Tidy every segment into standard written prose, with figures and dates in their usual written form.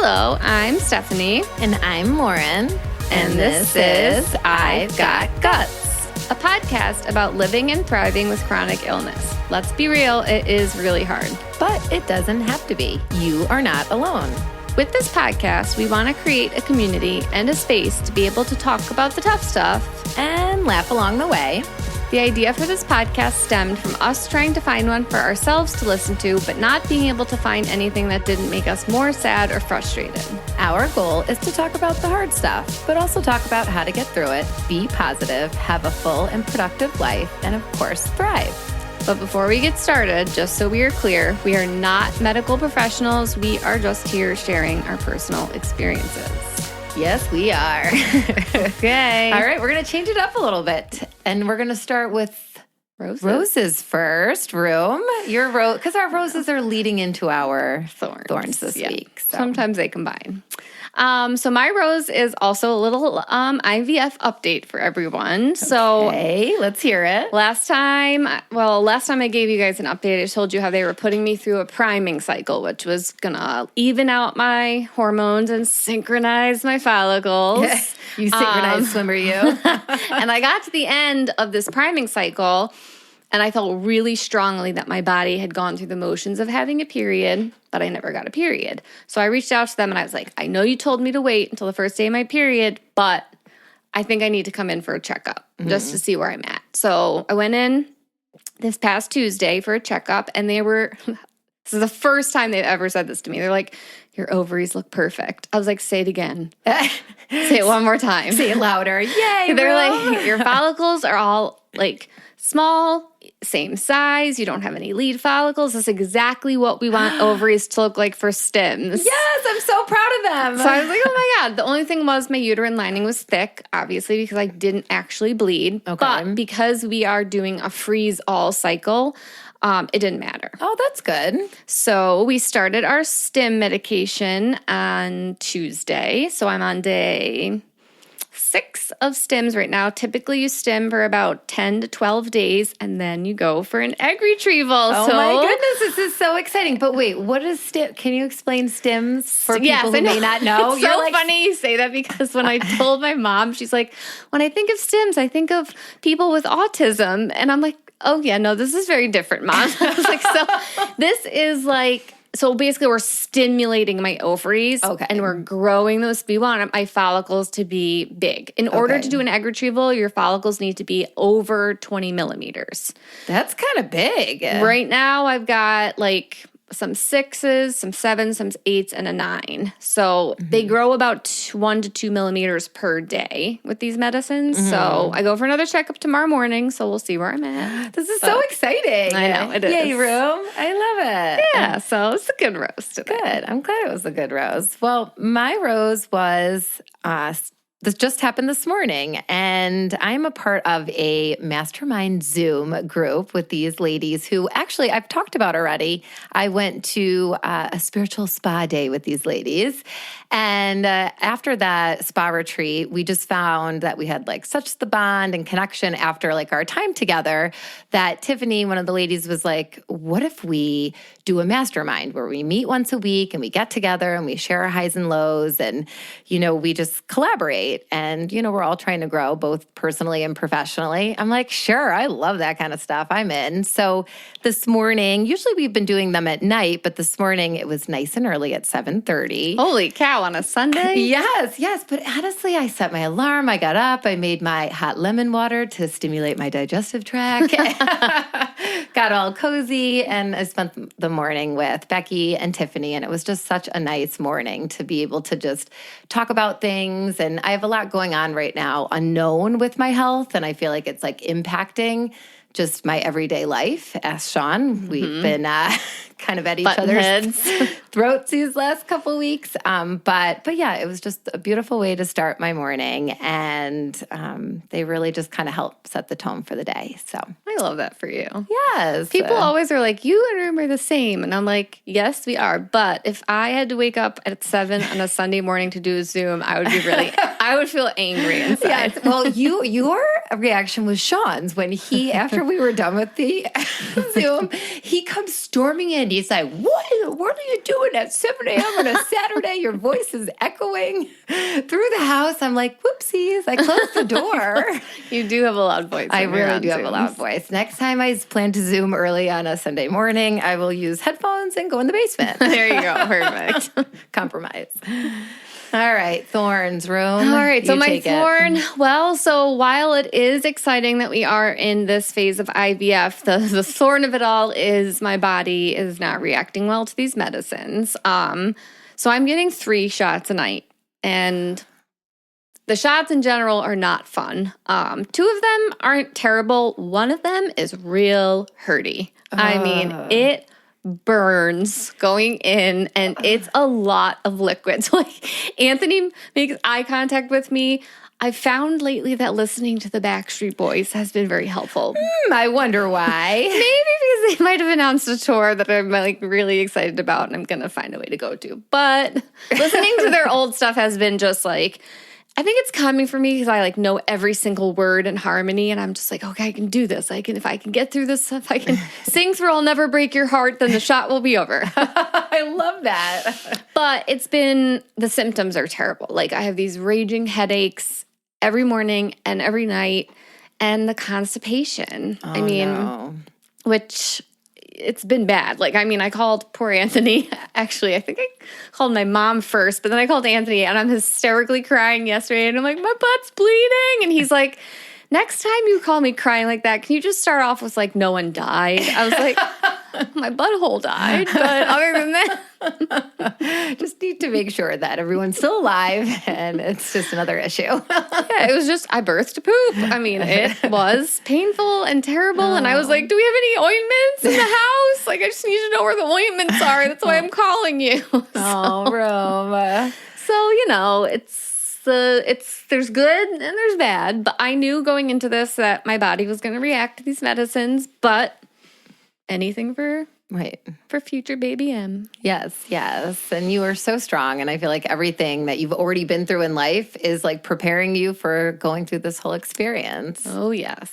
Hello, I'm Stephanie. And I'm Lauren. And this is I've Got Guts, a podcast about living and thriving with chronic illness. Let's be real, it is really hard. But it doesn't have to be. You are not alone. With this podcast, we want to create a community and a space to be able to talk about the tough stuff And laugh along the way. The idea for this podcast stemmed from us trying to find one for ourselves to listen to, but not being able to find anything that didn't make us more sad or frustrated. Our goal is to talk about the hard stuff, but also talk about how to get through it, be positive, have a full and productive life, and of course, thrive. But before we get started, just so we are clear, we are not medical professionals. We are just here sharing our personal experiences. Yes, we are. Okay. All right, we're going to change it up a little bit. And we're going to start with roses first. Room. Your rose, because our roses are leading into our thorns this week. So. Sometimes they combine. So my rose is also a little IVF update for everyone. So okay, let's hear it. Last time I gave you guys an update, I told you how they were putting me through a priming cycle, which was gonna even out my hormones and synchronize my follicles. You synchronized swimmer, you. And I got to the end of this priming cycle, and I felt really strongly that my body had gone through the motions of having a period, but I never got a period. So I reached out to them and I was like, I know you told me to wait until the first day of my period, but I think I need to come in for a checkup just to see where I'm at. So I went in this past Tuesday for a checkup, and this is the first time they've ever said this to me. They're like, your ovaries look perfect. I was like, say it again. Say it one more time. Say it louder. Yay, They're like, your follicles are all like small, same size. You don't have any lead follicles. That's exactly what we want ovaries to look like for stems. Yes, I'm so proud of them. So I was like, oh my God. The only thing was my uterine lining was thick, obviously, because I didn't actually bleed. Okay. But because we are doing a freeze-all cycle, it didn't matter. Oh, that's good. So we started our stim medication on Tuesday. So I'm on day 6 of stims right now. Typically you stim for about 10 to 12 days, and then you go for an egg retrieval. Oh my goodness, this is so exciting. But wait, what is stim? Can you explain stims for people who may not know? It's so funny you say that, because when I told my mom, she's like, when I think of stims, I think of people with autism. And I'm like, oh yeah, no, this is very different, Mom. I was like, so this is like, so basically we're stimulating my ovaries, and we're growing those. We want my follicles to be big. In order to do an egg retrieval, your follicles need to be over 20 millimeters. That's kind of big. Right now I've got like some 6s, some 7s, some 8s, and a 9. So they grow about 1 to 2 millimeters per day with these medicines. So I go for another checkup tomorrow morning, so we'll see where I'm at. This is so exciting. I know, it is. Yay, Room. I love it. Yeah, so it's a good rose today. Good. I'm glad it was a good rose. Well, my rose was this just happened this morning, and I'm a part of a mastermind Zoom group with these ladies who actually I've talked about already. I went to a spiritual spa day with these ladies, and after that spa retreat, we just found that we had like such the bond and connection after like our time together that Tiffany, one of the ladies, was like, what if we do a mastermind where we meet once a week and we get together and we share our highs and lows and, we just collaborate. And, we're all trying to grow both personally and professionally. I'm like, sure, I love that kind of stuff. I'm in. So this morning, usually we've been doing them at night, but this morning it was nice and early at 7:30. Holy cow, on a Sunday? Yes. But honestly, I set my alarm. I got up. I made my hot lemon water to stimulate my digestive tract. Got all cozy, and I spent the morning with Becky and Tiffany, and it was just such a nice morning to be able to just talk about things. And I have a lot going on right now unknown with my health, and I feel like it's like impacting just my everyday life. Ask Sean. We've been kind of at each other's throats these last couple weeks. But yeah, it was just a beautiful way to start my morning, and they really just kind of help set the tone for the day. So I love that for you. Yes. People always are like, you and Room are the same. And I'm like, yes, we are. But if I had to wake up at 7 on a Sunday morning to do a Zoom, I would be I would feel angry inside. Yes. Well, your reaction was Sean's when he, after we were done with the Zoom, he comes storming in. He's like, what are you doing at 7 a.m. on a Saturday? Your voice is echoing through the house. I'm like, whoopsies. I closed the door. You do have a loud voice. I really do have a loud voice. Next time I plan to Zoom early on a Sunday morning, I will use headphones and go in the basement. There you go. Perfect. Compromise. All right, thorns room. All right, so You my take it. thorn, well, so while it is exciting that we are in this phase of IVF, the thorn of it all is my body is not reacting well to these medicines. So I'm getting 3 shots a night, and the shots in general are not fun. 2 of them aren't terrible. One of them is real hurty. I mean, it burns going in, and it's a lot of liquids. Like, Anthony makes eye contact with me. I've found lately that listening to the Backstreet Boys has been very helpful. I wonder why. Maybe because they might have announced a tour that I'm like really excited about and I'm going to find a way to go to. But listening to their old stuff has been just like, I think it's coming for me because I like know every single word in harmony, and I'm just like, okay, I can do this. If I can get through this, if I can sing through I'll Never Break Your Heart, then the shot will be over. I love that. But the symptoms are terrible. Like, I have these raging headaches every morning and every night, and the constipation. Which it's been bad. Like, I called poor Anthony. Actually, I think I called my mom first, but then I called Anthony, and I'm hysterically crying yesterday, and I'm like, my butt's bleeding. And he's like, next time you call me crying like that, can you just start off with like, no one died? I was like, my butthole died. But other than that, just need to make sure that everyone's still alive and it's just another issue. Yeah, it was just, I birthed a poop. It was painful and terrible. And I was like, do we have any ointments in the house? Like, I just need to know where the ointments are. That's why I'm calling you. Oh, Rome. So, there's good and there's bad. But I knew going into this that my body was going to react to these medicines. But anything for future baby M. Yes. And you are so strong. And I feel like everything that you've already been through in life is like preparing you for going through this whole experience. Oh, yes.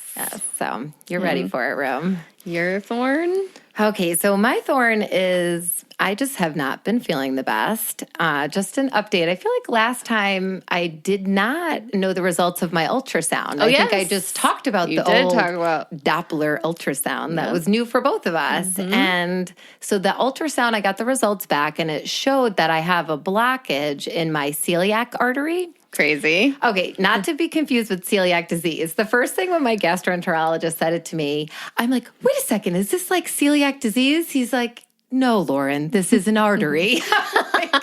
So you're ready for it, Rome. Your thorn? Okay, so my thorn is I just have not been feeling the best. Just an update. I feel like last time I did not know the results of my ultrasound. I think I just talked about old Doppler ultrasound that was new for both of us. Mm-hmm. And so the ultrasound, I got the results back, and it showed that I have a blockage in my celiac artery. Crazy. Okay, not to be confused with celiac disease. The first thing when my gastroenterologist said it to me, I'm like, wait a second, is this like celiac disease? He's like, no, Lauren, this is an artery. Like,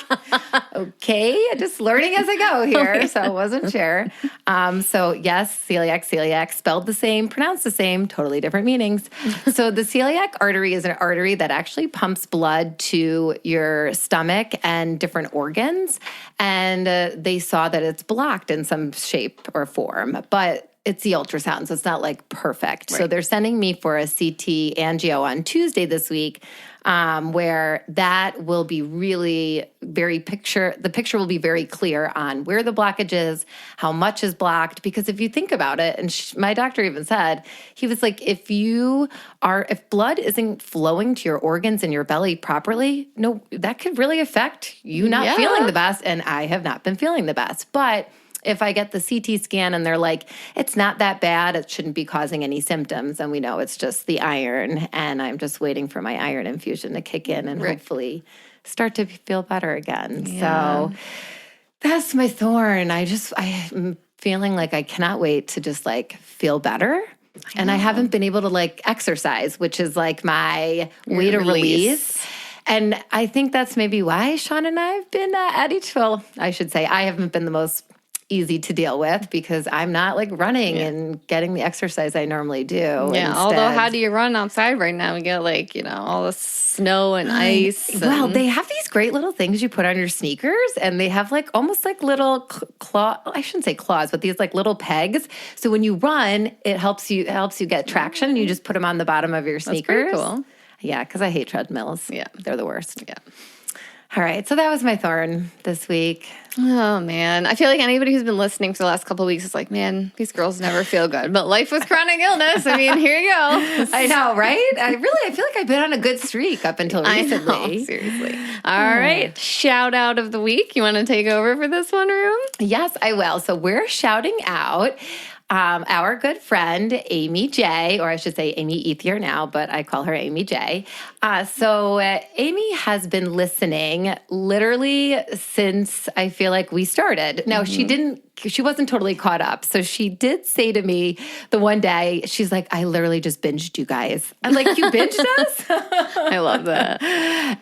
okay, just learning as I go here, so I wasn't sure. So yes, celiac, spelled the same, pronounced the same, totally different meanings. So the celiac artery is an artery that actually pumps blood to your stomach and different organs, and they saw that it's blocked in some shape or form, but it's the ultrasound, so it's not like perfect. Right. So they're sending me for a CT angio on Tuesday this week, where that will be really the picture will be very clear on where the blockage is, how much is blocked. Because if you think about it, and my doctor even said, he was like, if blood isn't flowing to your organs in your belly properly, no, that could really affect you not feeling the best. And I have not been feeling the best, but if I get the CT scan and they're like, it's not that bad, it shouldn't be causing any symptoms, and we know it's just the iron, and I'm just waiting for my iron infusion to kick in and hopefully start to feel better again. Yeah. So that's my thorn. I'm feeling like I cannot wait to just like feel better. And I haven't been able to like exercise, which is like my way to release. And I think that's maybe why Sean and I have been I should say I haven't been the most easy to deal with because I'm not like running and getting the exercise I normally do. Yeah, although how do you run outside right now? We get like, all the snow and ice. Well, they have these great little things you put on your sneakers, and they have like almost like little I shouldn't say claws, but these like little pegs. So when you run, it helps you get traction, and you just put them on the bottom of your sneakers. That's pretty cool. Yeah, because I hate treadmills. Yeah, they're the worst. Yeah. All right. So that was my thorn this week. Oh, man. I feel like anybody who's been listening for the last couple of weeks is like, man, these girls never feel good. But life with chronic illness, I mean, here you go. I know, right? I feel like I've been on a good streak up until recently. I know, seriously. All right. Shout out of the week. You want to take over for this one, Room? Yes, I will. So we're shouting out our good friend, Amy J., or I should say Amy Ethier now, but I call her Amy J. Amy has been listening literally since I feel like we started. Now, she wasn't totally caught up. So she did say to me the one day, she's like, I literally just binged you guys. I'm like, you binged us? I love that.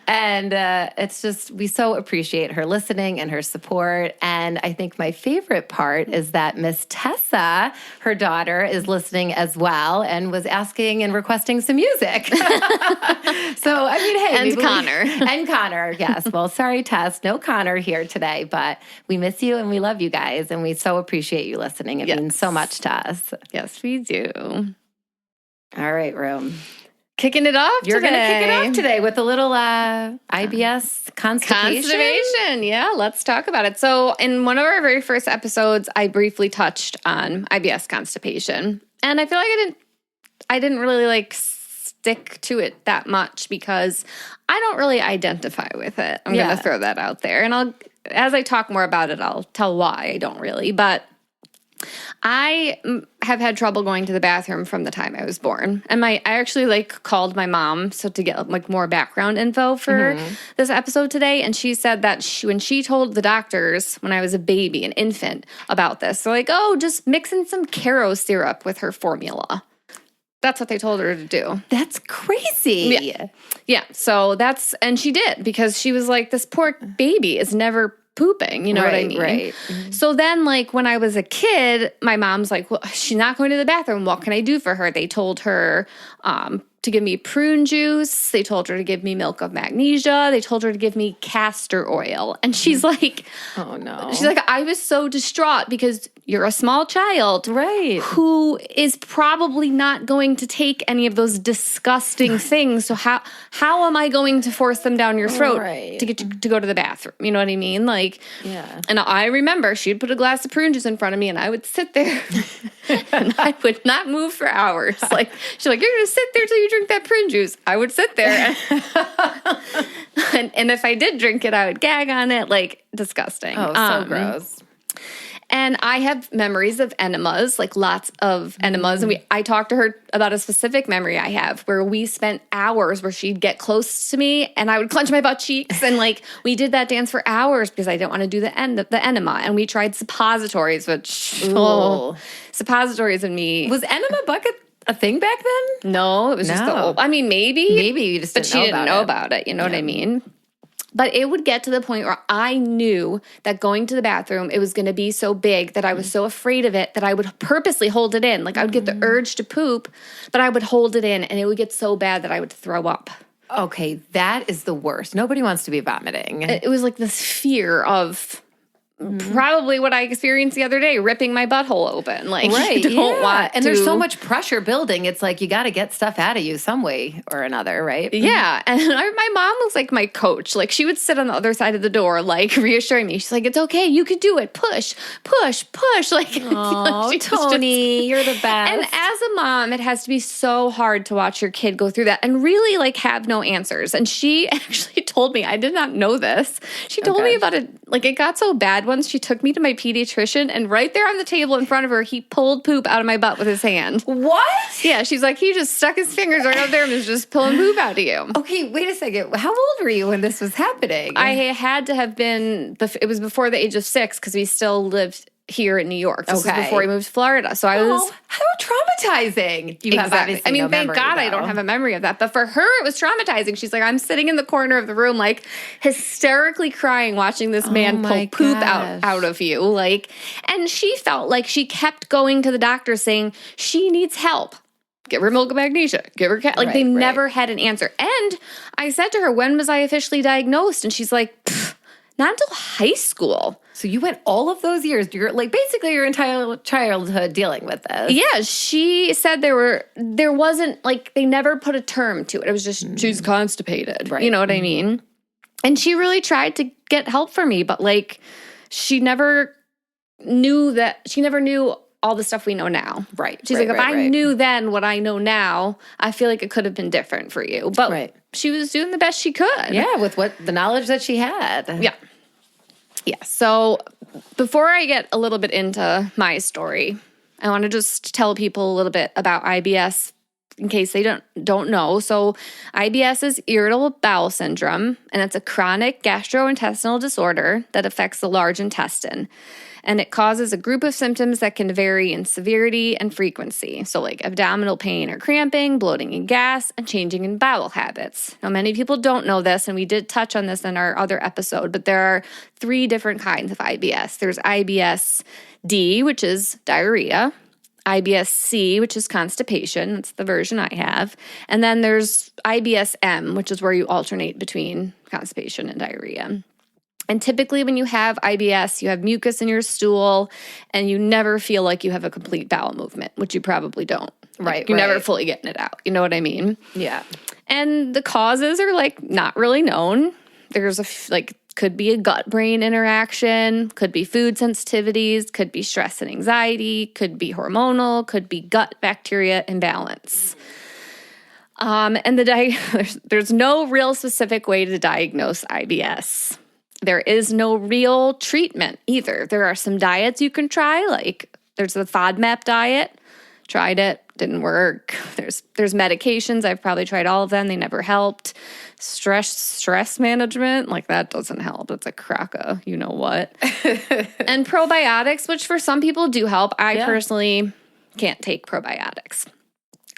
And it's just, we so appreciate her listening and her support. And I think my favorite part is that Miss Tessa, her daughter, is listening as well and was asking and requesting some music. So, I mean, hey. And Connor. And Connor, yes. Well, sorry, Tess, no Connor here today, but we miss you and we love you guys. And we so appreciate you listening. It means so much to us. Yes, we do. All right, Room. Kicking it off You're going to kick it off today with a little IBS constipation. Yeah, let's talk about it. So in one of our very first episodes, I briefly touched on IBS constipation. And I feel like I didn't really stick to it that much because I don't really identify with it. I'm going to throw that out there. And as I talk more about it, I'll tell why I don't really. But I have had trouble going to the bathroom from the time I was born. And I actually called my mom to get more background info for this episode today. And she said that when she told the doctors when I was a baby, an infant, about this, they're like, oh, just mix in some Caro syrup with her formula. That's what they told her to do. That's crazy. Yeah. So and she did, because she was like, this poor baby is never pooping. You know what I mean? Right. So then, when I was a kid, my mom's like, well, she's not going to the bathroom. What can I do for her? They told her to give me prune juice. They told her to give me milk of magnesia. They told her to give me castor oil. And she's like, oh no. She's like, I was so distraught because you're a small child. Right. Who is probably not going to take any of those disgusting things. So how am I going to force them down your throat to get you to go to the bathroom? You know what I mean? Yeah. And I remember she'd put a glass of prune juice in front of me and I would sit there and I would not move for hours. She's like, you're going to sit there till you drink that prune juice. I would sit there. And if I did drink it, I would gag on it. Disgusting. Oh, so gross. And I have memories of enemas, lots of enemas. And I talked to her about a specific memory I have where we spent hours where she'd get close to me and I would clench my butt cheeks. And we did that dance for hours because I didn't want to do the enema. And we tried suppositories, which, suppositories and me. Was enema bucket a thing back then? No, it was just the old. I mean, maybe. Maybe you just didn't know about it. You know what I mean? But it would get to the point where I knew that going to the bathroom, it was going to be so big that I was so afraid of it that I would purposely hold it in. I would get the urge to poop, but I would hold it in and it would get so bad that I would throw up. Okay, that is the worst. Nobody wants to be vomiting. It was this fear of probably what I experienced the other day, ripping my butthole open. Right, you don't want and there's so much pressure building. It's you got to get stuff out of you some way or another, right? Yeah, and my mom was like my coach. She would sit on the other side of the door, reassuring me. She's like, it's okay, you could do it. Push, push, push. Oh, Tony, you're the best. And as a mom, it has to be so hard to watch your kid go through that and really have no answers. And she actually told me, I did not know this. She told me about it. It got so bad once she took me to my pediatrician, and right there on the table in front of her, he pulled poop out of my butt with his hand. What? Yeah, she's like, he just stuck his fingers right up there and was just pulling poop out of you. Okay, wait a second. How old were you when this was happening? I had to have been, it was before the age of 6 because we still lived here in New York. This was before we moved to Florida. So I was... How traumatizing. You have obviously thank God I don't have a memory of that. But for her, it was traumatizing. She's like, I'm sitting in the corner of the room, hysterically crying, watching this man pull poop out of you. And she felt like she kept going to the doctor saying, she needs help. Give her milk of magnesia. Give her they never had an answer. And I said to her, when was I officially diagnosed? And she's like, not until high school. So you went all of those years, you're basically your entire childhood dealing with this. Yeah, she said there wasn't they never put a term to it. It was just she's constipated. Right. You know what I mean? And she really tried to get help for me, but like she never knew all the stuff we know now. Right. She's like, if I knew then what I know now, I feel like it could have been different for you. But she was doing the best she could. Yeah, with the knowledge that she had. Yeah. Yeah. So before I get a little bit into my story, I want to just tell people a little bit about IBS in case they don't know. So IBS is irritable bowel syndrome, and it's a chronic gastrointestinal disorder that affects the large intestine. And it causes a group of symptoms that can vary in severity and frequency. So like abdominal pain or cramping, bloating and gas, and changing in bowel habits. Now, many people don't know this, and we did touch on this in our other episode, but there are 3 different kinds of IBS. There's IBS-D, which is diarrhea. IBS-C, which is constipation. That's the version I have. And then there's IBS-M, which is where you alternate between constipation and diarrhea. And typically when you have IBS, you have mucus in your stool and you never feel like you have a complete bowel movement, which you probably don't. Right. You're never fully getting it out. You know what I mean? Yeah. And the causes are like not really known. There's could be a gut-brain interaction, could be food sensitivities, could be stress and anxiety, could be hormonal, could be gut bacteria imbalance. And there's no real specific way to diagnose IBS. There is no real treatment either. There are some diets you can try, like there's the FODMAP diet. Tried it, didn't work. There's medications. I've probably tried all of them. They never helped. Stress management, like that doesn't help. It's a crock of you know what. And probiotics, which for some people do help. I personally can't take probiotics.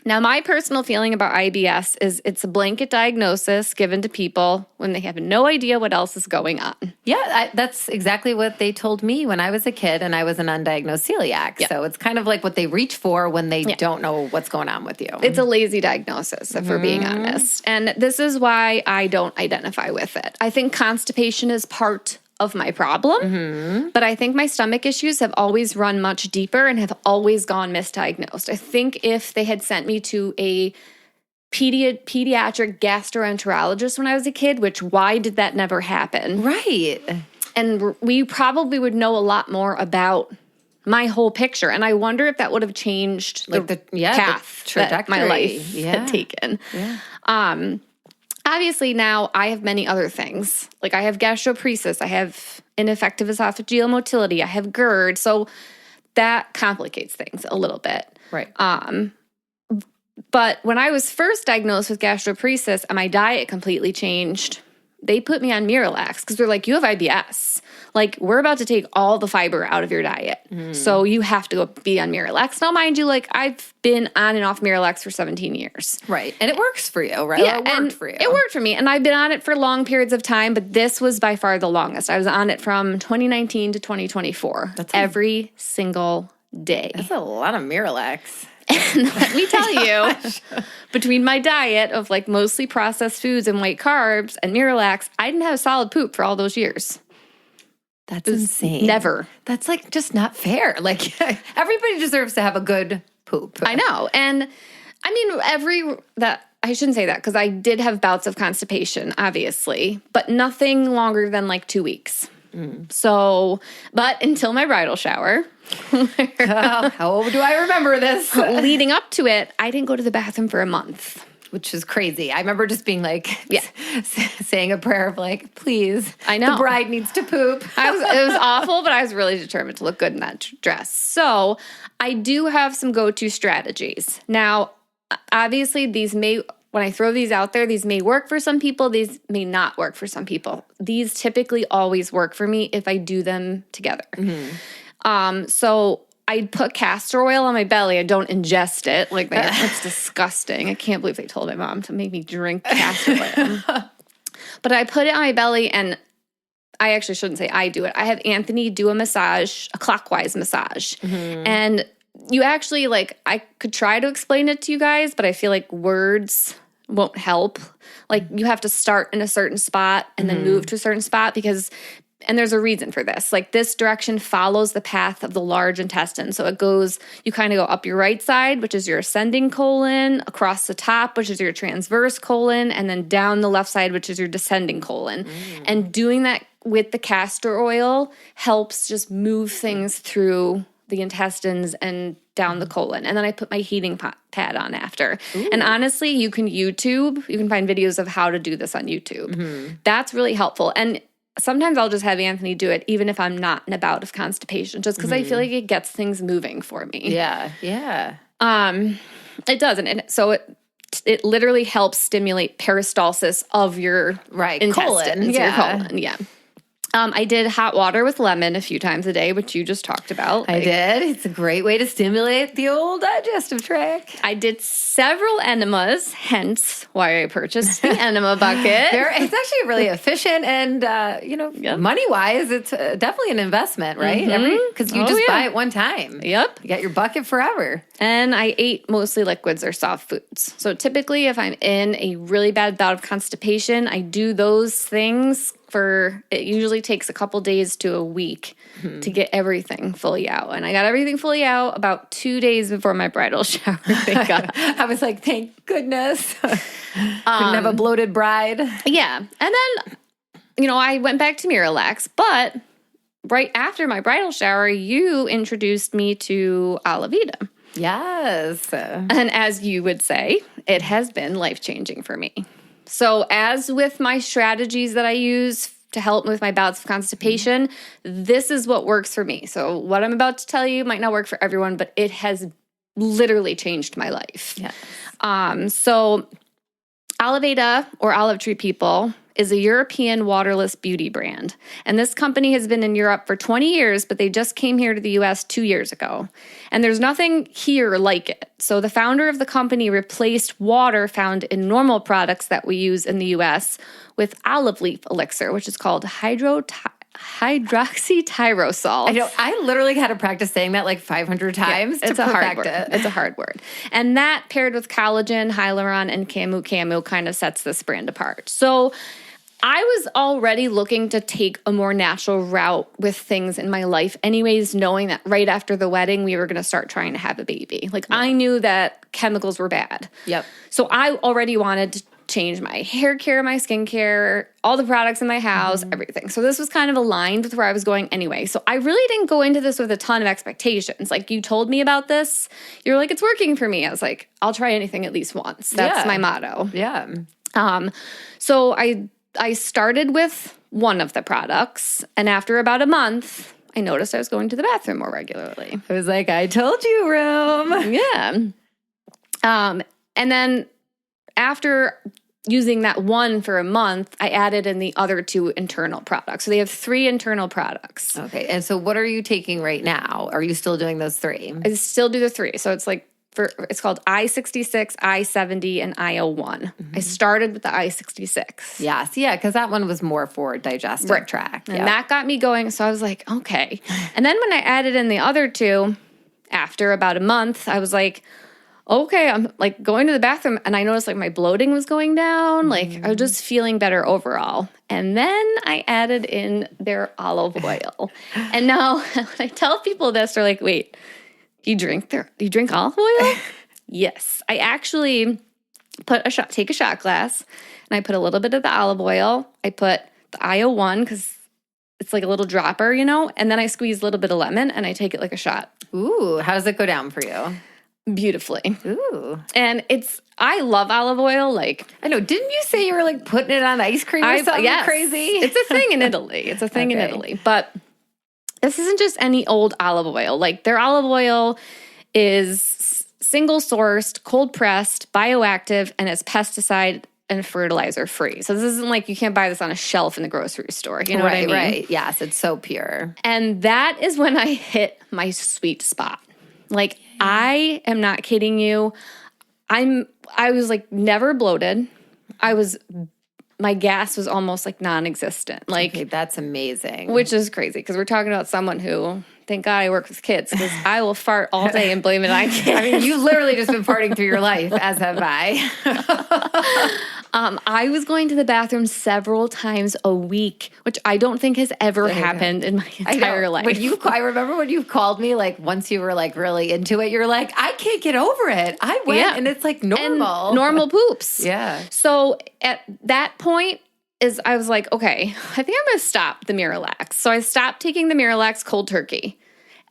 Now, my personal feeling about IBS is it's a blanket diagnosis given to people when they have no idea what else is going on. Yeah, that's exactly what they told me when I was a kid and I was an undiagnosed celiac. Yeah. So it's kind of like what they reach for when they don't know what's going on with you. It's a lazy diagnosis, if we're being honest. And this is why I don't identify with it. I think constipation is part of my problem, but I think my stomach issues have always run much deeper and have always gone misdiagnosed. I think if they had sent me to a pediatric gastroenterologist when I was a kid, why did that never happen? Right. And we probably would know a lot more about my whole picture. And I wonder if that would have changed the path that my life had taken. Yeah. Obviously, now I have many other things. Like I have gastroparesis, I have ineffective esophageal motility, I have GERD. So that complicates things a little bit. Right. But when I was first diagnosed with gastroparesis and my diet completely changed, they put me on Miralax because they're like, you have IBS. Like, we're about to take all the fiber out of your diet. So you have to go be on Miralax. Now, mind you, like, I've been on and off Miralax for 17 years. Right. And it works for you, right? Yeah, it worked for you. It worked for me. And I've been on it for long periods of time, but this was by far the longest. I was on it from 2019 to 2024. That's every single day. That's a lot of Miralax. And let me tell you, between my diet of like mostly processed foods and white carbs and Miralax, I didn't have solid poop for all those years. That's insane. Never. That's like just not fair. Like everybody deserves to have a good poop. I know. And I mean, I shouldn't say that because I did have bouts of constipation, obviously, but nothing longer than like 2 weeks. So, but until my bridal shower. How do I remember this? Leading up to it, I didn't go to the bathroom for a month. Which is crazy. I remember just being like, saying a prayer of like, please, I know. The bride needs to poop. It was awful, but I was really determined to look good in that dress. So I do have some go-to strategies. Now, obviously, when I throw these out there, these may work for some people, these may not work for some people. These typically always work for me if I do them together. So I put castor oil on my belly. I don't ingest it. Like that's disgusting. I can't believe they told my mom to make me drink castor oil. But I put it on my belly, and I actually shouldn't say I do it. I have Anthony do a clockwise massage. And you actually, like, I could try to explain it to you guys, but I feel like words won't help. Like, you have to start in a certain spot and then move to a certain spot because and there's a reason for this. Like this direction follows the path of the large intestine. So it goes, you kind of go up your right side, which is your ascending colon, across the top, which is your transverse colon, and then down the left side, which is your descending colon. And doing that with the castor oil helps just move things through the intestines and down the colon. And then I put my heating pad on after. And honestly, you can find videos of how to do this on YouTube. That's really helpful. And sometimes I'll just have Anthony do it, even if I'm not in a bout of constipation, just because I feel like it gets things moving for me. Yeah, yeah. It does. And so it literally helps stimulate peristalsis of your intestines, colon. your colon. Yeah. I did hot water with lemon a few times a day, which you just talked about. I did. It's a great way to stimulate the old digestive tract. I did several enemas, hence why I purchased the enema bucket. It's actually really efficient and, money-wise, it's definitely an investment, right? Because you just buy it one time. Yep. You got your bucket forever. And I ate mostly liquids or soft foods. So typically if I'm in a really bad bout of constipation, I do those things it usually takes a couple days to a week to get everything fully out. And I got everything fully out about 2 days before my bridal shower. I was like, thank goodness. Couldn't have a bloated bride. Yeah. And then, I went back to Miralax, but right after my bridal shower, you introduced me to Alavita. Yes. And as you would say, it has been life-changing for me. So as with my strategies that I use to help with my bouts of constipation, this is what works for me. So what I'm about to tell you might not work for everyone, but it has literally changed my life. Yes. So Alavita, or Olive Tree People, is a European waterless beauty brand. And this company has been in Europe for 20 years, but they just came here to the US 2 years ago. And there's nothing here like it. So the founder of the company replaced water found in normal products that we use in the US with olive leaf elixir, which is called hydroxytyrosol. I know. I literally had to practice saying that like 500 times to perfect it. It's a hard word. And that paired with collagen, hyaluron, and camu kind of sets this brand apart. So I was already looking to take a more natural route with things in my life anyways, knowing that right after the wedding, we were going to start trying to have a baby. Like I knew that chemicals were bad. Yep. So I already wanted to change my hair care, my skincare, all the products in my house, everything. So this was kind of aligned with where I was going anyway. So I really didn't go into this with a ton of expectations. Like you told me about this, you're like, it's working for me. I was like, I'll try anything at least once. That's my motto. Yeah. So I started with one of the products, and after about a month, I noticed I was going to the bathroom more regularly. I was like, I told you, room. Yeah. And then after using that one for a month, I added in the other 2 internal products. So they have 3 internal products. Okay. And so what are you taking right now? Are you still doing those 3? I still do the 3. So it's like, it's called I-66, I-70, and I-01. I started with the I-66. Yes. Yeah, because that one was more for digestive tract. And that got me going. So I was like, okay. And then when I added in the other 2, after about a month, I was like, okay, I'm like going to the bathroom, and I noticed like my bloating was going down. Like I was just feeling better overall. And then I added in their olive oil. And now when I tell people this, they're like, wait, you drink olive oil? Yes. I actually take a shot glass, and I put a little bit of the olive oil. I put the IO1 because it's like a little dropper, and then I squeeze a little bit of lemon, and I take it like a shot. Ooh, how does it go down for you? Beautifully. Ooh. And I love olive oil. Like, I know. Didn't you say you were like putting it on ice cream or something crazy? It's a thing in Italy. It's a thing in Italy. But this isn't just any old olive oil. Like their olive oil is single sourced, cold pressed, bioactive, and is pesticide and fertilizer free. So this isn't like you can't buy this on a shelf in the grocery store. You know what I mean? Right. Yes, it's so pure. And that is when I hit my sweet spot. Like I am not kidding you. I was like never bloated. My gas was almost like non-existent. Like that's amazing. Which is crazy because we're talking about someone who, thank God I work with kids because I will fart all day and blame it on kids. I mean, you've literally just been farting through your life, as have I. I was going to the bathroom several times a week, which I don't think has ever happened in my entire life. I remember when you called me, like once you were like really into it, you're like, I can't get over it. I went and it's like normal. And normal poops. Yeah. So at that point, I was like, okay, I think I'm going to stop the Miralax. So I stopped taking the Miralax cold turkey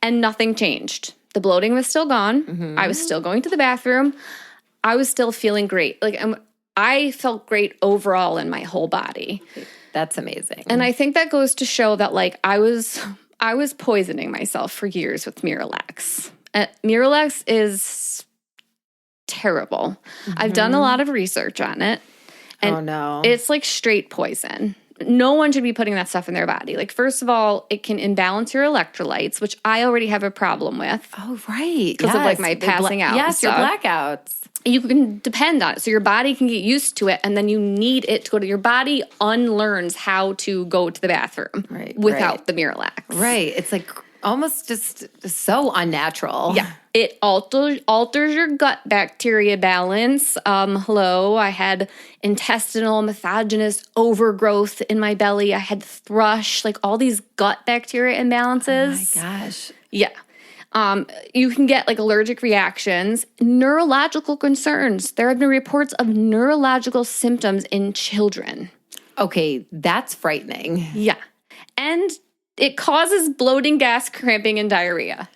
and nothing changed. The bloating was still gone. Mm-hmm. I was still going to the bathroom. I was still feeling great. Like I felt great overall in my whole body. That's amazing. And I think that goes to show that like I was poisoning myself for years with Miralax. Miralax is terrible. Mm-hmm. I've done a lot of research on it. And it's like straight poison. No one should be putting that stuff in their body. Like, first of all, it can imbalance your electrolytes, which I already have a problem with. Oh, right. Because of like my passing out. Yes, your blackouts. You can depend on it. So your body can get used to it, and then you need it to go to your body unlearns how to go to the bathroom without the Miralax. Right. It's like almost just so unnatural. Yeah. It alters your gut bacteria balance. I had intestinal methogenous overgrowth in my belly. I had thrush, like all these gut bacteria imbalances. Oh my gosh. Yeah. You can get like allergic reactions, neurological concerns. There have been reports of neurological symptoms in children. Okay, that's frightening. Yeah. And it causes bloating, gas, cramping, and diarrhea.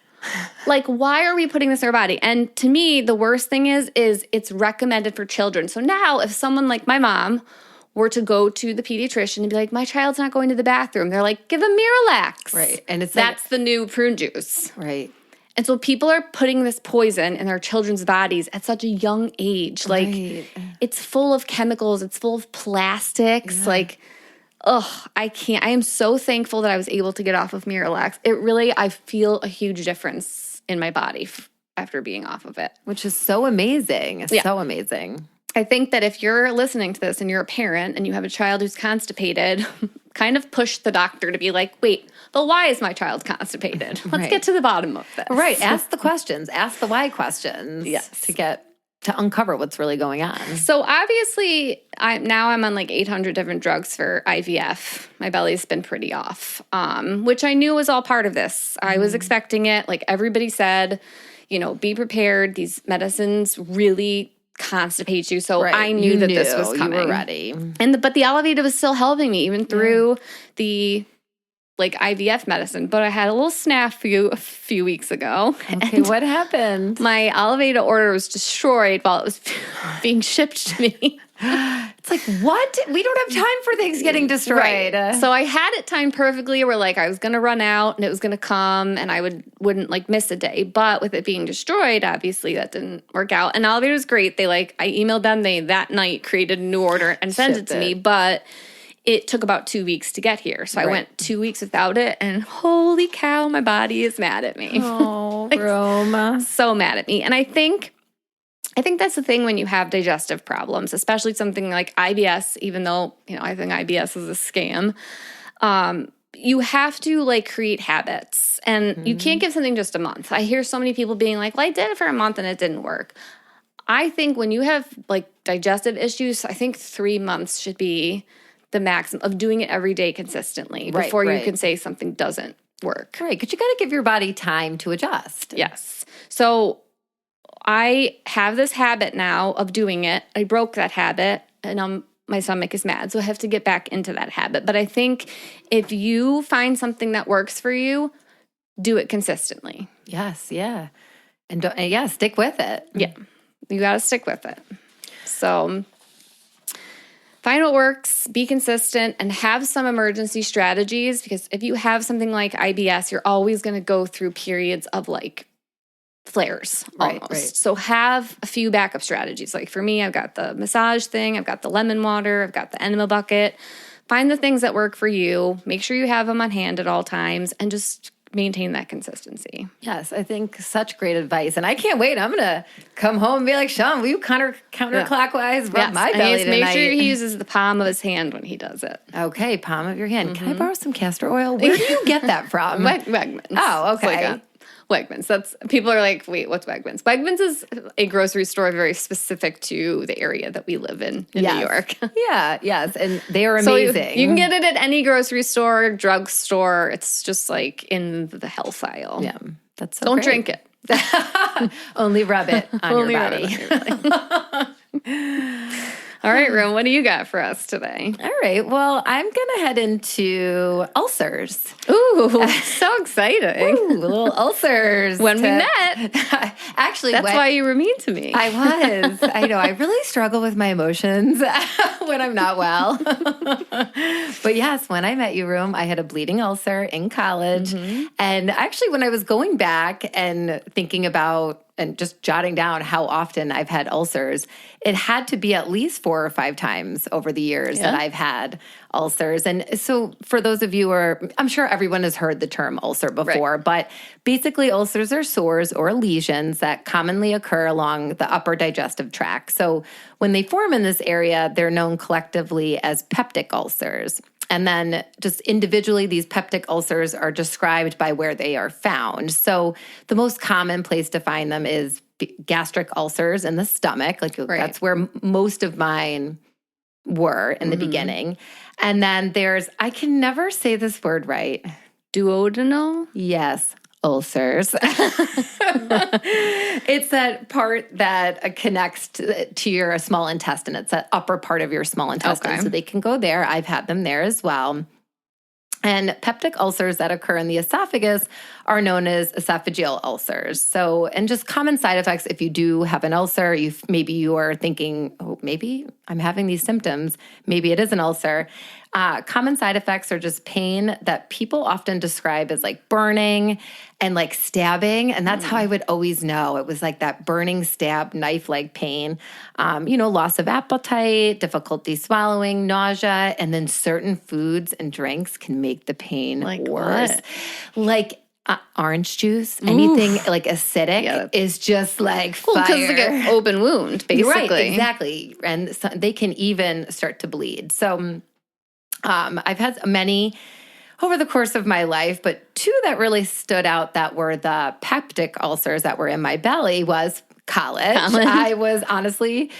Like, why are we putting this in our body? And to me, the worst thing is it's recommended for children. So now if someone like my mom were to go to the pediatrician and be like, my child's not going to the bathroom, they're like, give them Miralax. Right. And that's the new prune juice. Right. And so people are putting this poison in their children's bodies at such a young age. Like, it's full of chemicals. It's full of plastics. Yeah. Like, I can't. I am so thankful that I was able to get off of Miralax. I feel a huge difference in my body after being off of it. Which is so amazing. It's so amazing. I think that if you're listening to this and you're a parent and you have a child who's constipated, kind of push the doctor to be like, wait, but why is my child constipated? Let's get to the bottom of this. Right. Ask the questions. Ask the why questions. Yes. To uncover what's really going on. So obviously, I'm on like 800 different drugs for IVF. My belly's been pretty off, which I knew was all part of this. I was expecting it. Like everybody said, be prepared. These medicines really constipate you. So I knew that this was coming. You were ready. But the Elevita was still helping me even through the like IVF medicine, but I had a little snafu a few weeks ago. Okay, what happened? My Elevita order was destroyed while it was being shipped to me. It's like, what? We don't have time for things getting destroyed. Right. So I had it timed perfectly where like I was going to run out and it was going to come and I wouldn't like miss a day. But with it being destroyed, obviously that didn't work out. And Elevita was great. I emailed them. They that night created a new order and sent it to me. But it took about 2 weeks to get here. So I went 2 weeks without it, and holy cow, my body is mad at me. Oh, Roma. So mad at me. And I think that's the thing when you have digestive problems, especially something like IBS, even though, I think IBS is a scam. You have to like create habits, and you can't give something just a month. I hear so many people being like, well, I did it for a month and it didn't work. I think when you have like digestive issues, I think 3 months should be the maximum of doing it every day consistently before you can say something doesn't work. Right, because you got to give your body time to adjust. Yes. So I have this habit now of doing it. I broke that habit, and my stomach is mad, so I have to get back into that habit. But I think if you find something that works for you, do it consistently. Yes, yeah. And stick with it. Yeah, you got to stick with it. So find what works, be consistent, and have some emergency strategies, because if you have something like IBS, you're always going to go through periods of like flares almost. Right. So have a few backup strategies. Like for me, I've got the massage thing, I've got the lemon water, I've got the enema bucket. Find the things that work for you. Make sure you have them on hand at all times, and just maintain that consistency. Yes, I think such great advice. And I can't wait. I'm going to come home and be like, Sean, will you counterclockwise rub my belly tonight? Make sure he uses the palm of his hand when he does it. Okay, palm of your hand. Can I borrow some castor oil? Where do you get that from? Wegmans. Oh, okay. It's like Wegmans. That's people are like, wait, what's Wegmans? Wegmans is a grocery store very specific to the area that we live in New York. Yeah, yes, and they are So amazing. you can get it at any grocery store, drugstore. It's just like in the health aisle. Yeah, that's so Don't great. drink it. Only rub it on your body. All right, Ron, what do you got for us today? All right. Well, I'm going to head into ulcers. Ooh, so exciting. Ooh, little ulcers. When we met. Actually, That's why you were mean to me. I was. I know. I really struggle with my emotions when I'm not well. But yes, when I met you, Room, I had a bleeding ulcer in college. And actually, when I was going back and thinking about and just jotting down how often I've had ulcers, it had to be at least 4 or 5 times over the years that I've had ulcers. And so for those of you who are, I'm sure everyone has heard the term ulcer before, but basically ulcers are sores or lesions that commonly occur along the upper digestive tract. So when they form in this area, they're known collectively as peptic ulcers. And then just individually, these peptic ulcers are described by where they are found. So the most common place to find them is gastric ulcers in the stomach. Like that's where most of mine were in the beginning. And then there's, I can never say this word right. Duodenal? Yes. Ulcers. It's that part that connects to your small intestine. It's that upper part of your small intestine. Okay. So they can go there. I've had them there as well. And peptic ulcers that occur in the esophagus are known as esophageal ulcers. So, and just common side effects, if you do have an ulcer, maybe you are thinking, oh, maybe I'm having these symptoms. Maybe it is an ulcer. Common side effects are just pain that people often describe as like burning and like stabbing. And that's how I would always know. It was like that burning, stab, knife-like pain. Loss of appetite, difficulty swallowing, nausea, and then certain foods and drinks can make the pain worse. What? Like orange juice, anything like acidic is just like fire. Because it's like an open wound, basically. Right, exactly. And so they can even start to bleed. So I've had many over the course of my life, but 2 that really stood out that were the peptic ulcers that were in my belly was college. I was honestly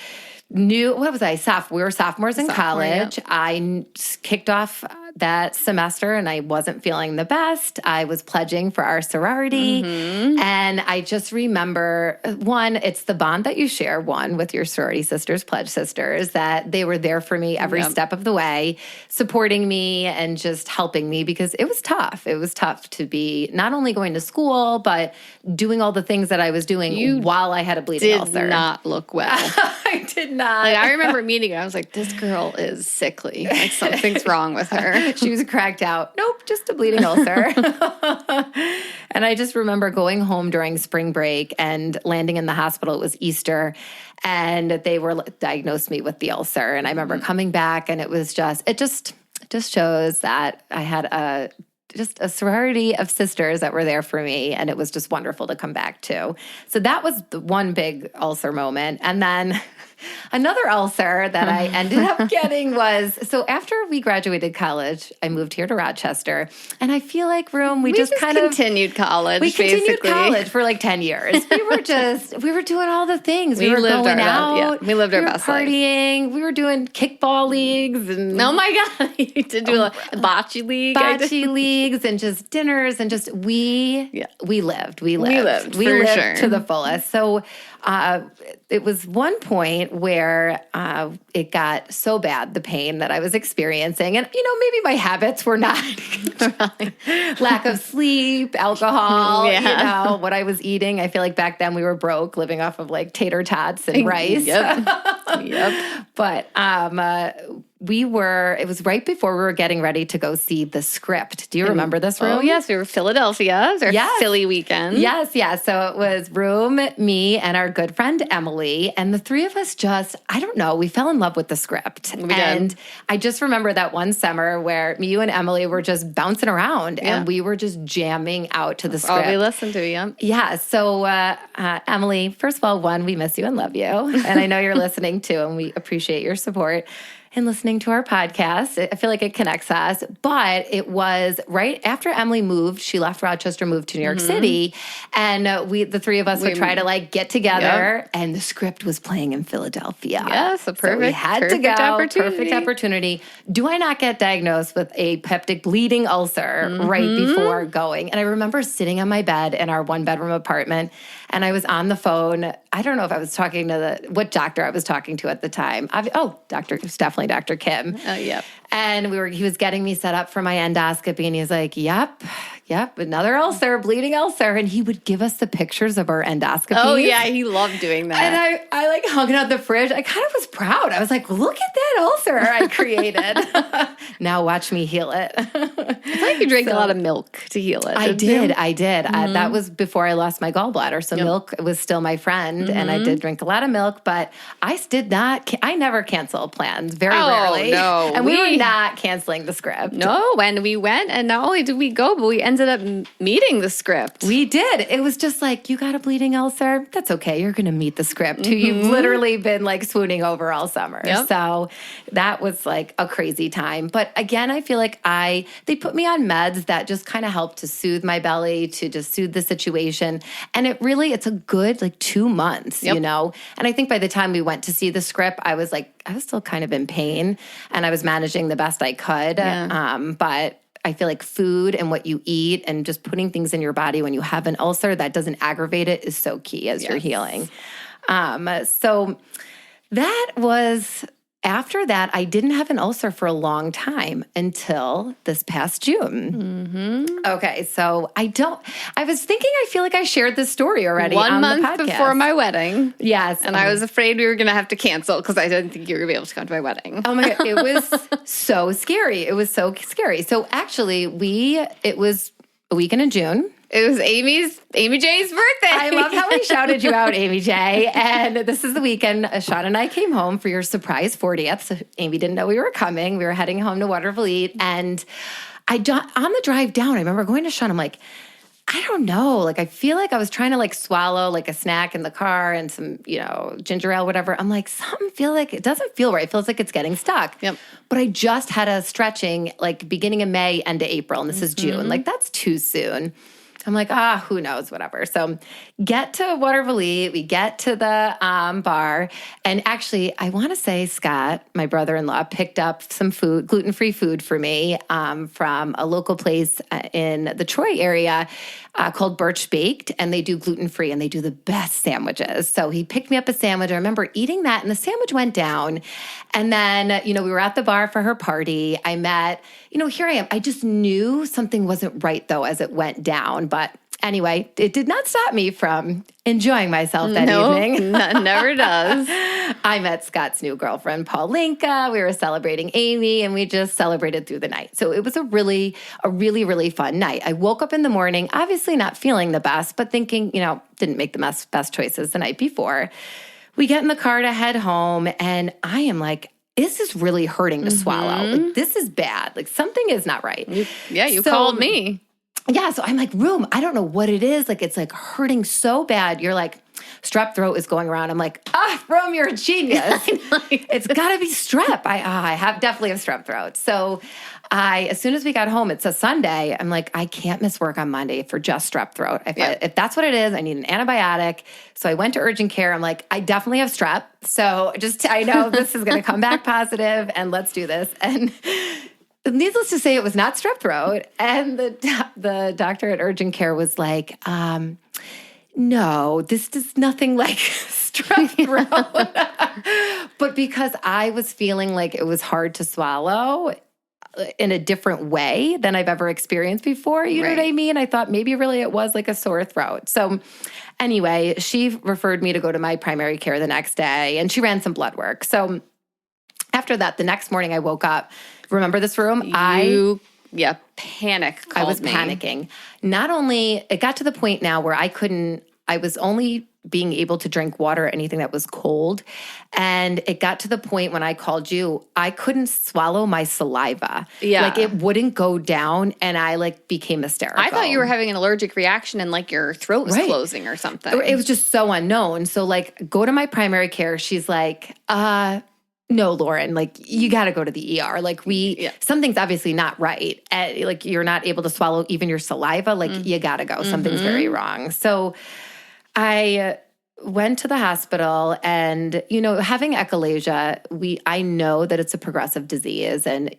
new. What was I? We were sophomores in college. I kicked off that semester and I wasn't feeling the best. I was pledging for our sorority. And I just remember, one, it's the bond that you share, with your sorority sisters, pledge sisters, that they were there for me every step of the way, supporting me and just helping me because it was tough. It was tough to be not only going to school, but doing all the things that I was doing while I had a bleeding ulcer. Did not look well. I did not. Like, I remember meeting her. I was like, this girl is sickly. Like something's wrong with her. She was cracked out. Nope, just a bleeding ulcer. And I just remember going home during spring break and landing in the hospital. It was Easter. And they were diagnosed me with the ulcer. And I remember coming back and it just shows that I had a sorority of sisters that were there for me. And it was just wonderful to come back to. So that was the one big ulcer moment. And then another ulcer that I ended up getting was, so after we graduated college, I moved here to Rochester. And I feel like, we just kind of continued college. We continued college for like 10 years. We were doing all the things. We were going out. We lived our best life. Partying. We were doing kickball leagues. And oh my God. You did do a bocce league. Bocce leagues and just dinners and just we lived. We lived sure. to the fullest. So it was one point where it got so bad, the pain that I was experiencing. And, maybe my habits were not lack of sleep, alcohol, what I was eating. I feel like back then we were broke, living off of like tater tots and rice. Yep. But it was right before we were getting ready to go see The Script. Do you remember this room? Oh, yes. We were Philadelphia. It was our Philly weekend. Yes. So it was Room, me, and our good friend Emily. And the 3 of us I don't know, we fell in love with The Script. And I just remember that one summer where you and Emily were just bouncing around and we were just jamming out to The Script. All we listened to, Yeah. So Emily, first of all, we miss you and love you. And I know you're listening too, and we appreciate your support. and listening to our podcast. I feel like it connects us. But it was right after Emily moved. She left Rochester, moved to New York City. And the three of us would try to like get together. And the script was playing in Philadelphia. Yes, a perfect, so we had to go. opportunity. Perfect opportunity. Do I not get diagnosed with a peptic bleeding ulcer right before going? And I remember sitting on my bed in our one-bedroom apartment, and I was on the phone. I don't know if I was talking to what doctor I was talking to at the time. It was definitely Dr. Kim. Oh, yep. And he was getting me set up for my endoscopy, and he's like, yep, another ulcer, bleeding ulcer. And he would give us the pictures of our endoscopies. Oh, yeah, he loved doing that. And I like hung it on the fridge. I kind of was proud. I was like, look at that ulcer I created. Now watch me heal it. I feel like you drank a lot of milk to heal it. I did. That was before I lost my gallbladder. So milk was still my friend, and I did drink a lot of milk, but I never cancel plans, very rarely. No. And we were not canceling the script. No, when we went, and not only did we go, but we ended up meeting the script. We did. It was just like, you got a bleeding ulcer? That's okay. You're going to meet the script, who you've literally been like swooning over all summer. Yep. So that was like a crazy time. But again, I feel like they put me on meds that just kind of helped to soothe my belly, to just soothe the situation. And it's a good like 2 months, you know? And I think by the time we went to see the script, I was still kind of in pain, and I was managing the best I could. Yeah. But I feel like food and what you eat and just putting things in your body when you have an ulcer that doesn't aggravate it is so key as you're healing. So that was... After that, I didn't have an ulcer for a long time until this past June. Okay, so I was thinking, I feel like I shared this story already on the podcast. 1 month before my wedding. Yes. And I was afraid we were going to have to cancel because I didn't think you were going to be able to come to my wedding. Oh my God, it was so scary. It was so scary. So actually, it was a weekend in June. It was Amy J's birthday. I love how we shouted you out, Amy J. And this is the weekend Sean and I came home for your surprise 40th. So Amy didn't know we were coming. We were heading home to Waterville. And on the drive down, I remember going to Sean. I'm like, I don't know. Like, I feel like I was trying to like swallow like a snack in the car and some, ginger ale, whatever. I'm like, it doesn't feel right. It feels like it's getting stuck. Yep. But I just had a stretching like beginning of May, end of April. And this is June. Like, that's too soon. I'm like, who knows, whatever. So get to Waterville, we get to the bar. And actually, I want to say Scott, my brother-in-law, picked up some food, gluten-free food for me from a local place in the Troy area called Birch Baked. And they do gluten-free, and they do the best sandwiches. So he picked me up a sandwich. I remember eating that, and the sandwich went down. And then, we were at the bar for her party. I met, here I am. I just knew something wasn't right, though, as it went down. But anyway, it did not stop me from enjoying myself that evening. Never does. I met Scott's new girlfriend, Paulinka. We were celebrating Amy, and we just celebrated through the night. So it was a really, really fun night. I woke up in the morning, obviously not feeling the best, but thinking, didn't make the best choices the night before. We get in the car to head home, and I am like, this is really hurting to swallow. Like, this is bad. Like, something is not right. You called me. Yeah, so I'm like, Room, I don't know what it is. Like, it's like hurting so bad. You're like, strep throat is going around. I'm like, Room, you're a genius. It's got to be strep. I definitely have strep throat. So as soon as we got home, it's a Sunday. I'm like, I can't miss work on Monday for just strep throat. If that's what it is, I need an antibiotic. So I went to urgent care. I'm like, I definitely have strep. So I know this is going to come back positive, and let's do this. And needless to say, it was not strep throat. And the doctor at urgent care was like, no, this is nothing like strep throat. But because I was feeling like it was hard to swallow in a different way than I've ever experienced before, you know what I mean? I thought maybe really it was like a sore throat. So anyway, she referred me to go to my primary care the next day, and she ran some blood work. So after that, the next morning I woke up. Remember this, Room? Panic I was panicking. Not only, it got to the point now where I was only being able to drink water, anything that was cold. And it got to the point when I called you, I couldn't swallow my saliva. Yeah. Like, it wouldn't go down, and I like became hysterical. I thought you were having an allergic reaction and like your throat was closing or something. It was just so unknown. So like, go to my primary care. She's like, no, Lauren, like you got to go to the ER. Like something's obviously not right. Like you're not able to swallow even your saliva. Like you got to go. Something's very wrong. So I went to the hospital and, having echolalia, I know that it's a progressive disease. And,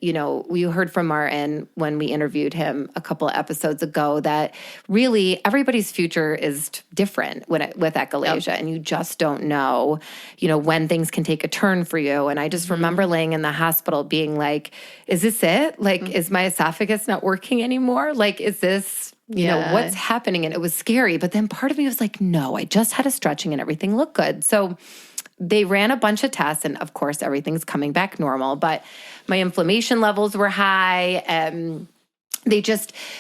we heard from Martin when we interviewed him a couple of episodes ago that really everybody's future is different with echolalia. Yep. And you just don't know, when things can take a turn for you. And I just remember laying in the hospital being like, is this it? Like, is my esophagus not working anymore? Like, is this... what's happening? And it was scary. But then part of me was like, no, I just had a stretching and everything looked good. So they ran a bunch of tests and of course everything's coming back normal, but my inflammation levels were high.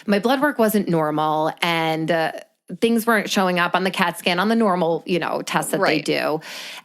My blood work wasn't normal and, things weren't showing up on the CAT scan, on the normal, tests that they do.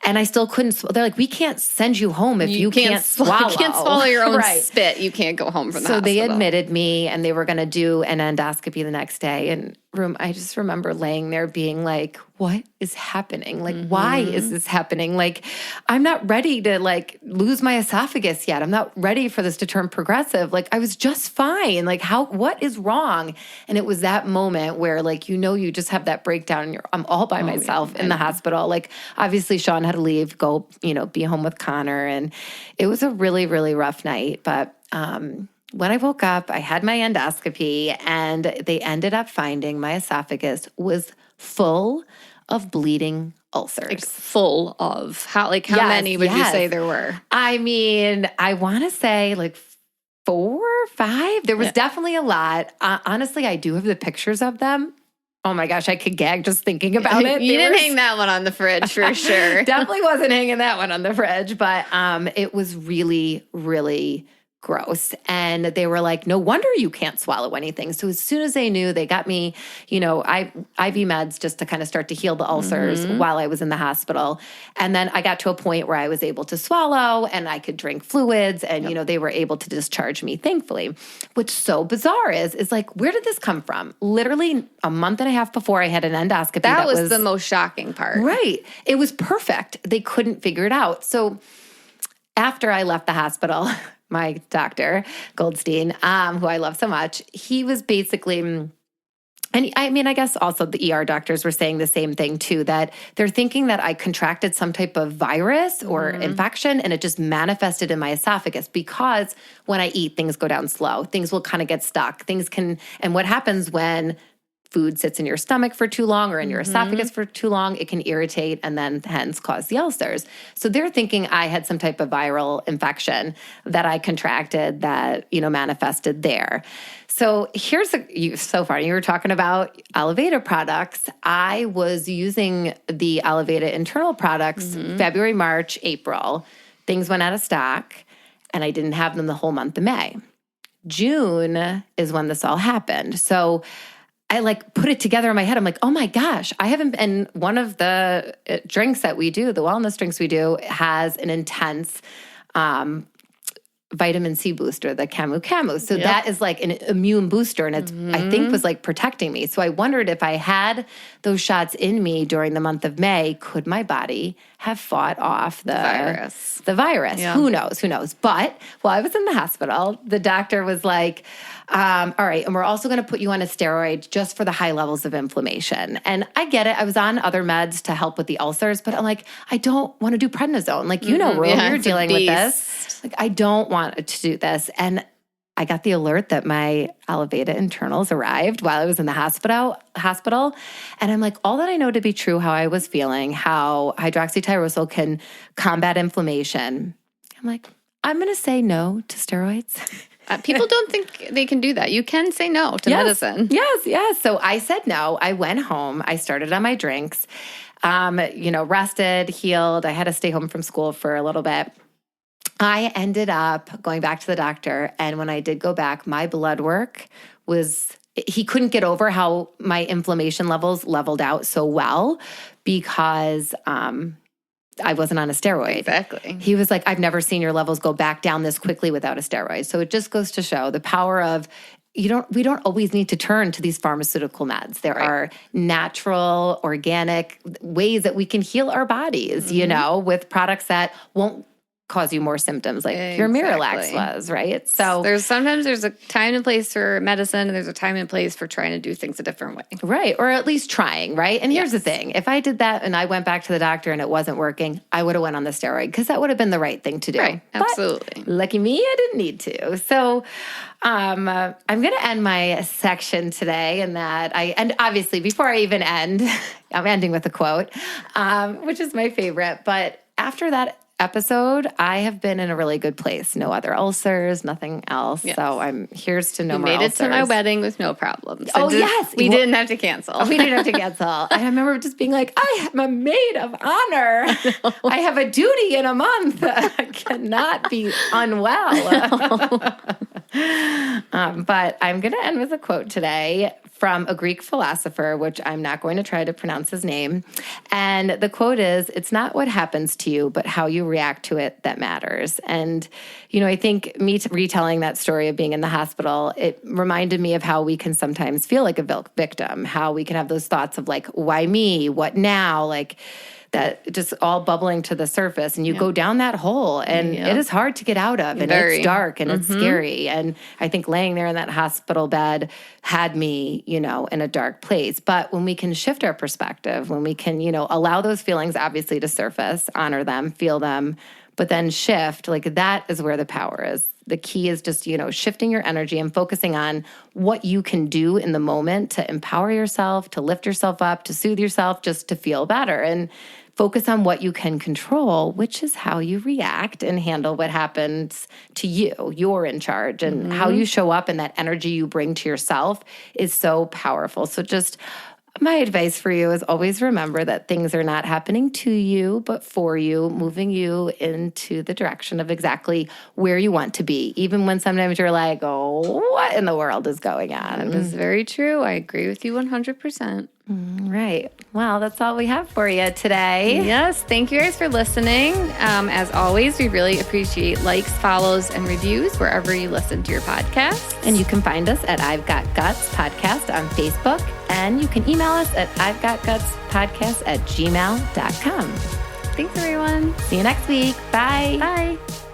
And I still couldn't, they're like, we can't send you home if you can't swallow. You can't swallow your own spit. You can't go home from the hospital. So they admitted me and they were going to do an endoscopy the next day. And I just remember laying there being like, what is happening? Like, why is this happening? Like, I'm not ready to lose my esophagus yet. I'm not ready for this to turn progressive. Like, I was just fine. Like, what is wrong? And it was that moment where you just have that breakdown and I'm all by myself in the hospital. Like, obviously Sean had to leave, go, be home with Connor. And it was a really, really rough night. But, when I woke up, I had my endoscopy and they ended up finding my esophagus was full of bleeding ulcers. Like full of? How many would you say there were? I mean, I want to say 4 or 5. There was definitely a lot. Honestly, I do have the pictures of them. Oh my gosh, I could gag just thinking about it. You didn't hang that one on the fridge for sure. Definitely wasn't hanging that one on the fridge, but it was really, really gross. And they were like, no wonder you can't swallow anything. So as soon as they knew, they got me, IV meds just to kind of start to heal the ulcers while I was in the hospital. And then I got to a point where I was able to swallow and I could drink fluids and, they were able to discharge me, thankfully. What's so bizarre is like, where did this come from? Literally a month and a half before I had an endoscopy. That was the most shocking part. Right. It was perfect. They couldn't figure it out. So after I left the hospital, my doctor, Goldstein, who I love so much, he was basically, and I mean, I guess also the ER doctors were saying the same thing too, that they're thinking that I contracted some type of virus or infection and it just manifested in my esophagus because when I eat, things go down slow. Things will kind of get stuck. And what happens when food sits in your stomach for too long or in your esophagus for too long, it can irritate and then hence cause the ulcers. So they're thinking I had some type of viral infection that I contracted that, manifested there. So so far, you were talking about Elevata products. I was using the Elevata internal products February, March, April. Things went out of stock and I didn't have them the whole month of May. June is when this all happened. So I put it together in my head. I'm like, oh my gosh, I haven't been, one of the drinks that we do, the wellness drinks we do, has an intense vitamin C booster, the Camu. So that is like an immune booster and it's, I think was protecting me. So I wondered if I had those shots in me during the month of May, could my body have fought off the virus? Yeah. Who knows? But while I was in the hospital, the doctor was like, all right, and we're also going to put you on a steroid just for the high levels of inflammation. And I get it. I was on other meds to help with the ulcers, but I'm like, I don't want to do prednisone. Rue, you're dealing with this. I don't want to do this. And I got the alert that my Elevata internals arrived while I was in the hospital. And I'm like, all that I know to be true, how I was feeling, how hydroxytyrosol can combat inflammation. I'm like, I'm going to say no to steroids. People don't think they can do that. You can say no to medicine. Yes. So I said no. I went home. I started on my drinks, rested, healed. I had to stay home from school for a little bit. I ended up going back to the doctor. And when I did go back, my blood work he couldn't get over how my inflammation levels leveled out so well because I wasn't on a steroid. Exactly. He was like, I've never seen your levels go back down this quickly without a steroid. So it just goes to show the power of we don't always need to turn to these pharmaceutical meds. There are natural, organic ways that we can heal our bodies, with products that won't cause you more symptoms like your Miralax Exactly. was, right? So there's a time and place for medicine, and there's a time and place for trying to do things a different way. right, or at least trying, right? And here's the thing. If I did that and I went back to the doctor and it wasn't working, I would have went on the steroid because that would have been the right thing to do. Right, But absolutely. lucky me, I didn't need to. So I'm going to end my section today and obviously before I even end, I'm ending with a quote, which is my favorite. But after that episode, I have been in a really good place. No other ulcers, nothing else. Yes. So here's to no more Made it ulcers. to my wedding with no problems. Yes. We didn't have to cancel. We didn't have to cancel. I remember just being like, I am a maid of honor. I have a duty in a month. I cannot be unwell. But I'm going to end with a quote today from a Greek philosopher, which I'm not going to try to pronounce his name. And the quote is, "It's not what happens to you, but how you react to it that matters." And, I think me retelling that story of being in the hospital, it reminded me of how we can sometimes feel like a victim, how we can have those thoughts of like, why me? What now? Like, that just all bubbling to the surface, and you go down that hole, and it is hard to get out of, and it's dark and it's scary. And I think laying there in that hospital bed had me, in a dark place. But when we can shift our perspective, when we can, allow those feelings obviously to surface, honor them, feel them, but then shift, like that is where the power is. The key is just, shifting your energy and focusing on what you can do in the moment to empower yourself, to lift yourself up, to soothe yourself, just to feel better. And focus on what you can control, which is how you react and handle what happens to you. You're in charge, and how you show up and that energy you bring to yourself is so powerful. So just my advice for you is always remember that things are not happening to you, but for you, moving you into the direction of exactly where you want to be, even when sometimes you're like, oh, what in the world is going on? That is very true. I agree with you 100%. Right. Well, that's all we have for you today. Yes. Thank you guys for listening. As always, we really appreciate likes, follows, and reviews wherever you listen to your podcast. And you can find us at I've Got Guts Podcast on Facebook. And you can email us at I've Got Guts Podcast at gmail.com. Thanks, everyone. See you next week. Bye. Bye.